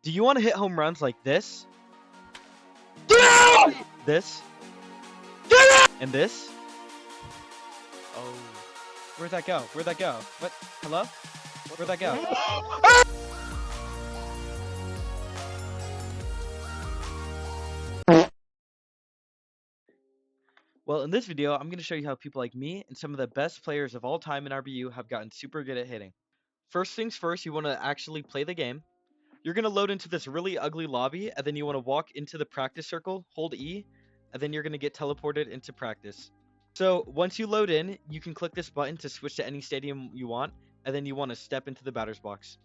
Do you want to hit home runs like this? This? And this? Oh. Where'd that go? Where'd that go? What? Hello? Where'd that go? Well, in this video, I'm going to show you how people like me and some of the best players of all time in RBU have gotten super good at hitting. First things first, you want to actually play the game. You're going to load into this really ugly lobby, and then you want to walk into the practice circle, hold E, and then you're going to get teleported into practice. So once you load in, you can click this button to switch to any stadium you want, and then you want to step into the batter's box.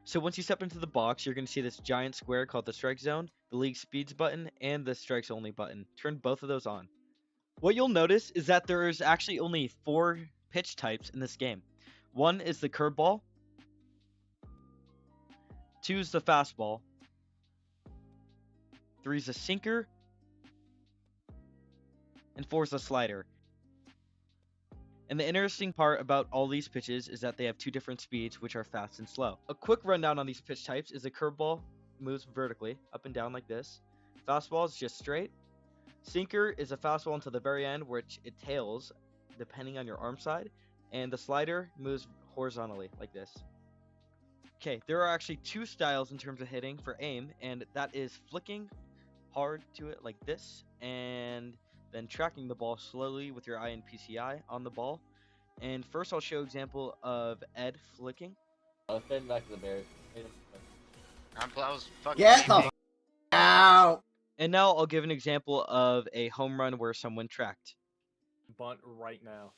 So once you step into the box, you're going to see this giant square called the strike zone, the league speeds button, and the strikes only button. Turn both of those on. What you'll notice is that there's actually only 4 pitch types in this game. 1 is the curveball, 2 is the fastball, 3 is a sinker, and 4 is a slider. And the interesting part about all these pitches is that they have 2 different speeds, which are fast and slow. A quick rundown on these pitch types is the curveball moves vertically, up and down like this. Fastball is just straight. Sinker is a fastball until the very end, which it tails, depending on your arm side. And the slider moves horizontally, like this. Okay, there are actually 2 styles in terms of hitting for aim, and that is flicking hard to it like this, and then tracking the ball slowly with your eye and PCI on the ball. And first I'll show an example of Ed flicking. Let's send back to the Bears. I was fucking Get the f out! And now I'll give an example of a home run where someone tracked. Bunt right now.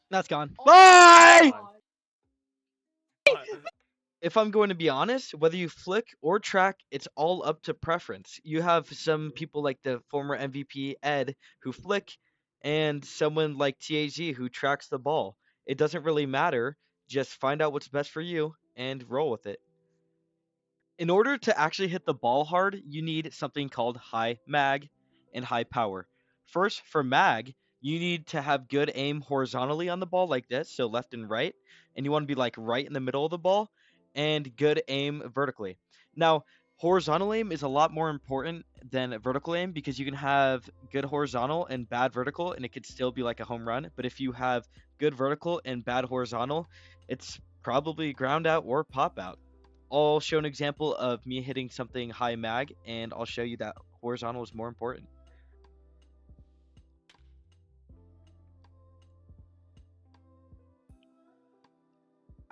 That's gone. Bye! Fine. If I'm going to be honest, whether you flick or track, it's all up to preference. You have some people like the former MVP Ed who flick, and someone like TAZ who tracks the ball. It doesn't really matter. Just find out what's best for you and roll with it. In order to actually hit the ball hard, you need something called high mag and high power. First, for mag, you need to have good aim horizontally on the ball like this, so left and right, and you want to be like right in the middle of the ball, and good aim vertically. Now, horizontal aim is a lot more important than vertical aim because you can have good horizontal and bad vertical, and it could still be like a home run. But if you have good vertical and bad horizontal, it's probably ground out or pop out. I'll show an example of me hitting something high mag, and I'll show you that horizontal is more important.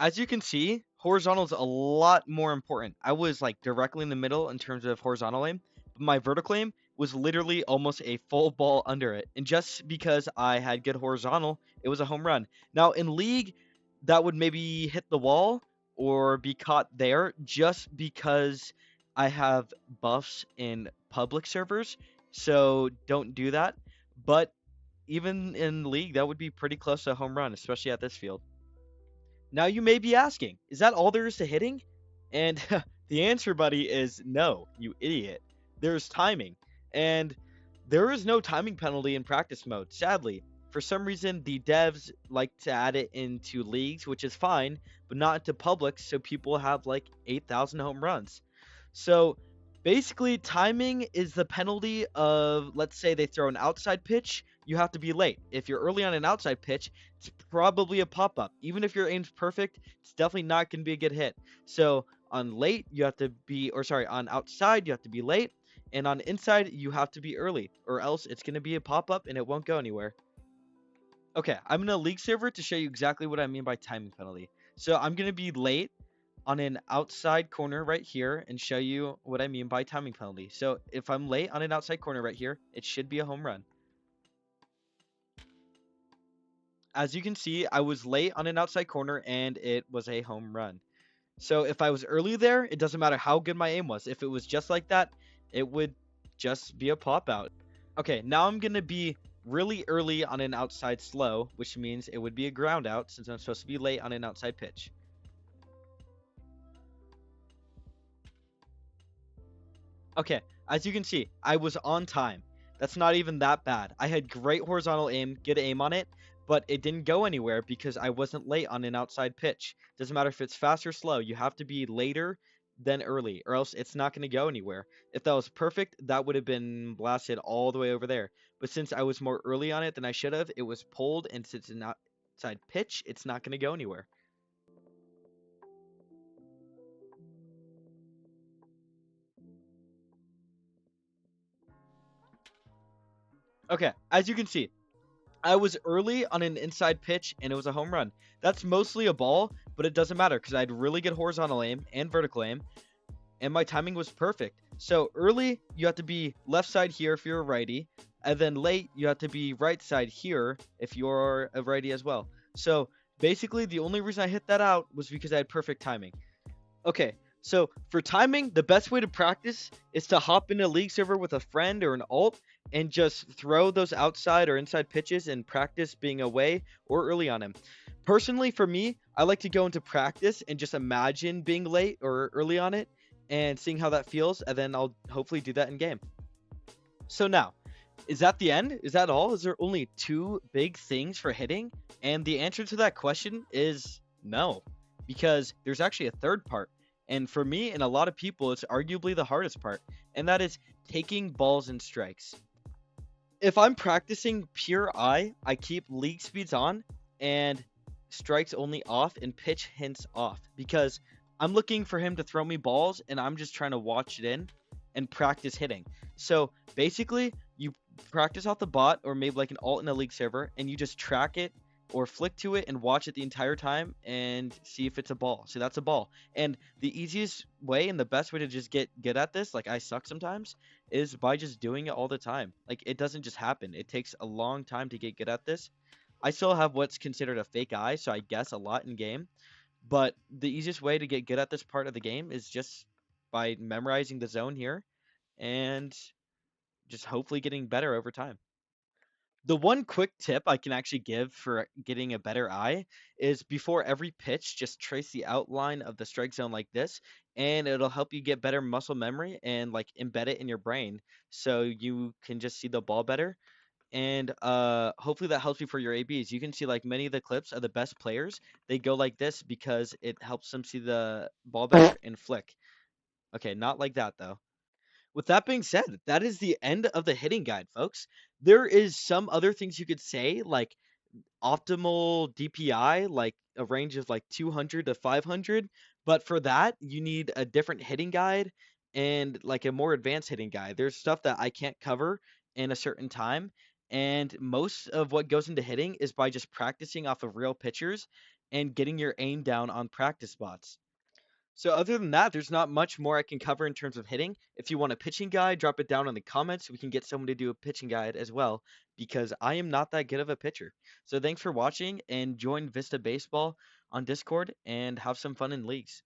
As you can see, horizontal is a lot more important. I was like directly in the middle in terms of horizontal aim, but my vertical aim was literally almost a full ball under it. And just because I had good horizontal, it was a home run. Now in league, that would maybe hit the wall or be caught there just because I have buffs in public servers, so don't do that. But even in league, that would be pretty close to a home run, especially at this field. Now you may be asking, is that all there is to hitting? And the answer, buddy, is no, you idiot. There's timing, and there is no timing penalty in practice mode, sadly. For some reason, the devs like to add it into leagues, which is fine, but not into public, so people have like 8,000 home runs. So basically, timing is the penalty of, let's say they throw an outside pitch, you have to be late. If you're early on an outside pitch, it's probably a pop-up. Even if your aim's perfect, it's definitely not going to be a good hit. So on late, you have to be, or sorry, on outside, you have to be late, and on inside, you have to be early, or else it's going to be a pop-up and it won't go anywhere. Okay, I'm in a league server to show you exactly what I mean by timing penalty. So I'm going to be late on an outside corner right here and show you what I mean by timing penalty. So if I'm late on an outside corner right here, it should be a home run. As you can see, I was late on an outside corner and it was a home run. So if I was early there, it doesn't matter how good my aim was. If it was just like that, it would just be a pop out. Okay, now I'm going to be really early on an outside slow, which means it would be a ground out since I'm supposed to be late on an outside pitch. Okay, as you can see, I was on time. That's not even that bad. I had great horizontal aim, good aim on it, but it didn't go anywhere because I wasn't late on an outside pitch. Doesn't matter if it's fast or slow, you have to be later then early, or else it's not going to go anywhere. If that was perfect, that would have been blasted all the way over there. But since I was more early on it than I should have, it was pulled, and since it's an outside pitch, it's not going to go anywhere. Okay, as you can see, I was early on an inside pitch, and it was a home run. That's mostly a ball, but it doesn't matter because I had really good horizontal aim and vertical aim, and my timing was perfect. So early, you have to be left side here if you're a righty, and then late, you have to be right side here if you're a righty as well. So basically, the only reason I hit that out was because I had perfect timing. Okay, so for timing, the best way to practice is to hop in a league server with a friend or an alt and just throw those outside or inside pitches and practice being away or early on him. Personally, for me, I like to go into practice and just imagine being late or early on it and seeing how that feels, and then I'll hopefully do that in game. So now, is that the end? Is that all? Is there only two big things for hitting? And the answer to that question is no, because there's actually a third part. And for me and a lot of people, it's arguably the hardest part, and that is taking balls and strikes. If I'm practicing pure eye, I keep league speeds on and strikes only off and pitch hints off because I'm looking for him to throw me balls and I'm just trying to watch it in and practice hitting. So basically, you practice off the bot or maybe like an alt in a league server and you just track it or flick to it and watch it the entire time and see if it's a ball. So that's a ball. And the easiest way and the best way to just get good at this, like I suck sometimes, is by just doing it all the time. Like it doesn't just happen. It takes a long time to get good at this. I still have what's considered a fake eye, so I guess a lot in game. But the easiest way to get good at this part of the game is just by memorizing the zone here and just hopefully getting better over time. The one quick tip I can actually give for getting a better eye is before every pitch, just trace the outline of the strike zone like this, and it'll help you get better muscle memory and like embed it in your brain so you can just see the ball better. And hopefully that helps you for your ABs. You can see like many of the clips of the best players, they go like this because it helps them see the ball better and flick. Okay, not like that though. With that being said, that is the end of the hitting guide, folks. There is some other things you could say, like optimal DPI, like a range of like 200 to 500. But for that, you need a different hitting guide and like a more advanced hitting guide. There's stuff that I can't cover in a certain time. And most of what goes into hitting is by just practicing off of real pitchers and getting your aim down on practice spots. So other than that, there's not much more I can cover in terms of hitting. If you want a pitching guide, drop it down in the comments. We can get someone to do a pitching guide as well because I am not that good of a pitcher. So thanks for watching and join Vista Baseball on Discord and have some fun in leagues.